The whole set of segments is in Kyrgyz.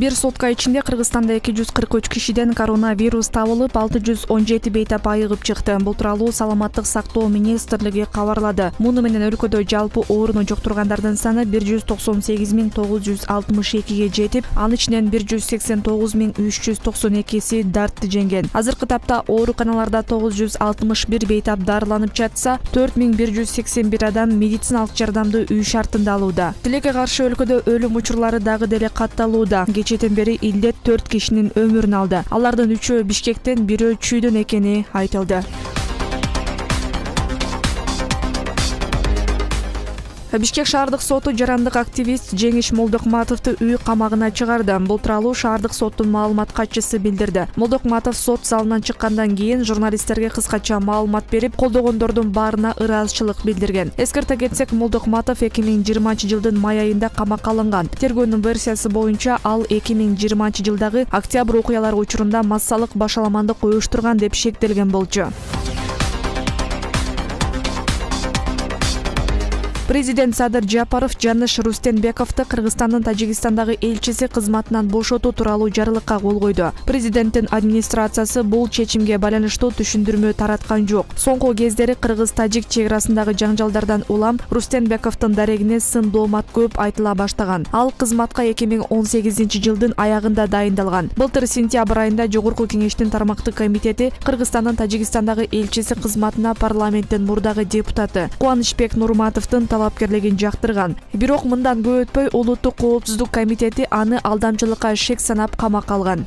Bir сутка ичинде Кыргызстанда 243 кишиден коронавирус табылып, 617 бейтап айыгып чыкты. Бул тууралуу Саламаттык сактоо министрлиги кабарлады. Муну менен өлкөдө жалпы ооруну жуктургандардын саны 198.962ге жетип, анын ичинен 189.392си дартты жеңген. Азыркы тапта ооруканаларда 961 бейтап дарыланып жатса, 4181 адам медициналык жардамды үй шартында алууда. Тилекке каршы өлкөдө өлүм учурлары дагы деле катталууда. Кечеден бери илдет 4 кишинин өмүрүн алды. Алардын 3-өө Бишкектен, 1-өө Чүйдөн экени айтылды. Бишкек шаардык соту жарандык активист Жеңиш Молдокматовду үй камагына чыгарды. Бул тууралуу шаардык соттун маалымат катчысы билдирди. Молдокматов сот залынан чыккандан кийин журналисттерге кыскача маалымат берип, колдогондордун баарына ыраазычылык билдирген. Эскерте кетсек, Молдокматов 2020-жылдын май айында камакка алынган. Тергөөнүн версиясы боюнча ал 2020-жылдагы октябрь окуялары учурунда массалык башаламандык уюштурган деп шектелген болчу. Президент Садыр Жапаров Жаныш Рустенбековду Кыргызстандын Тажикстандагы элчиси кызматынан бошотуу тууралуу жарлыкка кол койду. Президенттин администрациясы бул чечимге байланыштуу түшүндүрмө тараткан жок. Соңку кездери Кыргыз-Тажик чек арасындагы жаңжалдардан улам Рустенбековдун дарегине сын доомат көп айтыла баштаган. Ал кызматка 2018-жылдын аягында дайындалган. Былтыр сентябрь айында Жогорку кеңештин тармактык комитети Кыргызстандын Тажикстандагы элчиси кызматына парламенттин мурдагы депутаты Кубанычбек Нурматовдун талапкерлигин жактырган. Бирок мындан көп өтпөй Улуттук коопсуздук комитети аны алдамчылыкка шек санап камакка алган.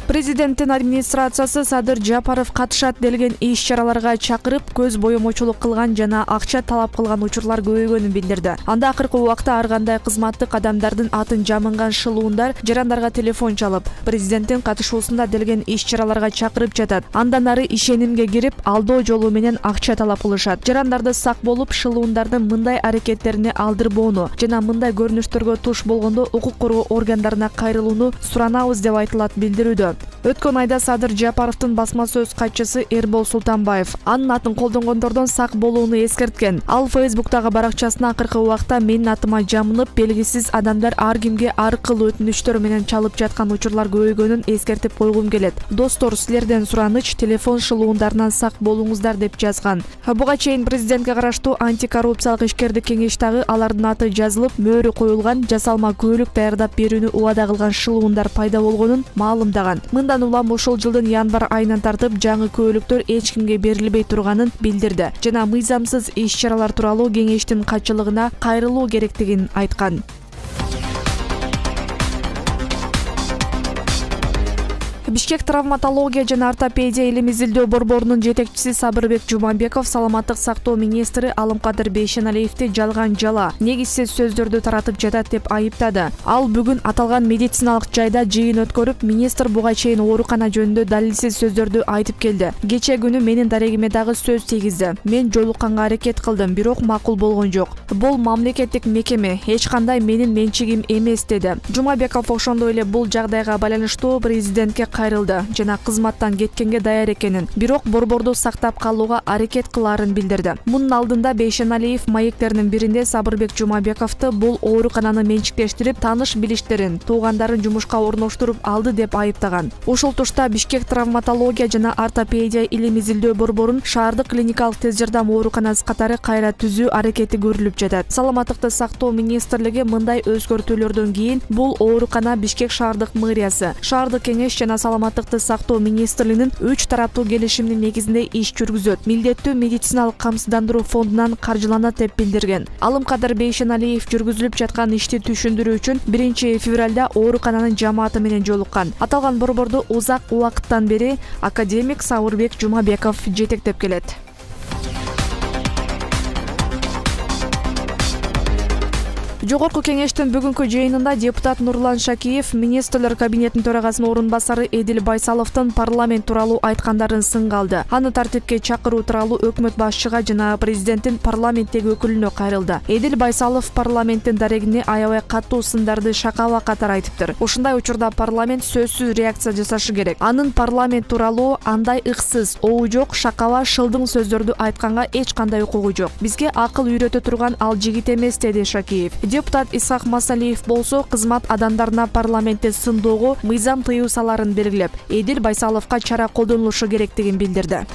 Президенттин администрациясы Садыр Жапаров катышат делген иш-чараларга чакырып, көз боемочулук кылган жана акча талап кылган учурлар көбөйгөнүн билдирди. Анда акыркы убакта ар кандай кызматтык адамдардын атын жамынган шылуундар жарандарга телефон чалып, президенттин катышуусунда делген иш-чараларга чакырып жатат. Андан ары ишенимге кирип, алдоо жолу менен акча талап кылышат. Жарандарды сак болуп, шылуундардын мындай аракеттерине алдырбоону жана мындай көрүнүштөргө туш болгондо укук коргоо органдарына кайрылууну суранабыз деп айтылат билдирүүдө. Өткөн айда Садыр Жапаровдун басма сөз катчысы Эрбол Султанбаев анын атын колдонгондордон сак болууну эскерткен. Ал Фейсбуктагы баракчасына акыркы убакта менин атыма жамынып, белгисиз адамдар ар кимге ар кыл өтүнүчтөр менен чалып жаткан учурлар көбөйгөнүн эскертип койгум келет. Достор, силерден сураныч, телефон шылуундарынан сак болуңуздар деп жазган. Буга чейин президентке караштуу антикоррупциялык ишкердик кеңеш дагы алардын аты жазылып, мөөрү коюлган жасалма көйлүк даярдап берүүнү убада кылган шылуундар пайда болгонун маалымдаган. Мындан улам ошол жылдын январь айынан тартып жаңы көйлүктөр эч кимге берилбей турганын билдирди жана мыйзамсыз иш-чаралар тууралуу кеңештин катчылыгына кайрылуу керектигин айткан. Бишкек травматология жана ортопедия илим изилдөө борборунун жетекчиси Сабырбек Жумабеков Саламаттык сактоо министри Алымкадыр Бейшеналиевди жалган жала, негизсиз сөздөрдү таратып жатат деп айыптады. Ал бүгүн аталган медициналык жайда жыйын өткөрүп, министр буга чейин оорукана жөнүндө далилсиз сөздөрдү айтып келди. Кече күнү менин дарегиме дагы сөз тийгизди. Мен жолукканга аракет кылдым, бирок макул болгон жок. Бул мамлекеттик мекеме, эч кандай менин менчигим эмес деди. Жумабеков ошондой эле бул жагдайга байланыштуу президентке кайрылды жана кызматтан кеткенге даяр экенин, бирок борборду сактап калууга аракет кылаарын билдирди. Мунун алдында Бейшеналиев маектеринин биринде Сабырбек Жумабековду бул оорукананы менчиктештирип, тааныш билиштерин, туугандарын жумушка орноштуруп алды деп айыптаган. Ошол тушта Бишкек травматология жана ортопедия илим изилдөө борборун шаардык клиникалык тез жардам ооруканасы катары кайра түзүү аракети көрүлүп жатат. Саламаттыкты сактоо министрлиги мындай өзгөртүүлөрдөн кийин бул оорукана Бишкек шаардык мэриясы, шаардык кеңеш жана Саламаттыкты сактоо министрлигинин 3 тараптуу келишиминин негизинде иш жүргүзөт. Милдеттүү медициналык камсыздандыруу фондунан каржыланат деп билдирген. Алымкадыр Бейшеналиев жүргүзүлүп жаткан ишти түшүндүрүү үчүн 1 февралда оорукананын жамааты менен жолуккан. Аталган борборду узак убакыттан бери академик Сабырбек Жумабеков жетектеп келет. Жогорку кеңештин бүгүнкү жыйынында депутат Нурлан Шакиев министрлер кабинетинин төрагасынын орун басары Эдил Байсаловдун парламент тууралуу айткандарын сынга алды. Аны тартипке чакыруу тууралуу өкмөт башчыга жана президенттин парламенттеги өкүлүнө кайрылды. Эдил Байсалов парламенттин дарегине аябай катуу сындарды шакаба катар айтыптыр. Ушундай учурда парламент сөзсүз реакция жасашы керек. Анын парламент тууралуу андай ыксыз, оу жок, шакаба, шылдың сөздөрдү айтканга эч кандай укугу жок. Бизге акыл үйрөтө турган ал жигит эмес, деди Шакиев. Депутат Исак Масалиев болсо кызмат адамдарына парламентте сындоого мыйзам тыюу саларын белгилеп, Эдил Байсаловго чара колдонулушу керектигин билдирди.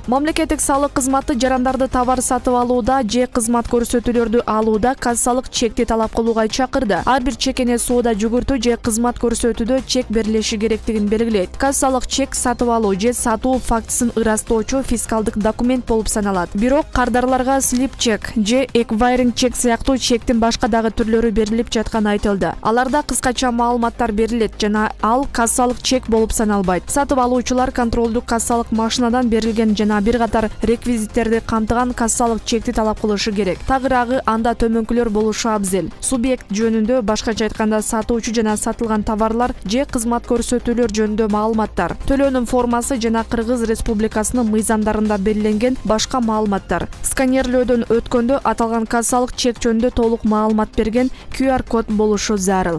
Мамлекеттик салык кызматы жарандарды товар сатып алууда же кызмат көрсөтүүлөрдү алууда кассалык чекти талап кылууга чакырды. Ар бир чекене соода жүгүртүү же кызмат көрсөтүүдө чек берилиши керектигин белгилейт. Кассалык чек сатып алуу же сатуу фактысын ырастоочу фискалдык документ болуп саналат. Бирок кардарларга слип чек же эквайринг чек сыяктуу чектин башка дагы түрлөрү берилип жатканы айтылды. Аларда кыскача маалыматтар берилет жана ал кассалык чек болуп саналбайт. Сатып алуучулар контролдук кассалык машинадан берилген жана бир катар реквизиттерди камтыган кассалык чекти талап кылышы керек. Тагыраагы анда төмөнкүлөр болушу абзел. Субъект жөнүндө, башкача айтканда сатуучу жана сатылган товарлар же кызмат көрсөтүүлөр жөнүндө маалыматтар, төлөөнүн формасы жана Кыргыз Республикасынын мыйзамдарында белгиленген башка маалыматтар. Сканерлөөдөн өткөндө аталган кассалык чек жөнүндө толук маалымат берген QR код болушу зарыл.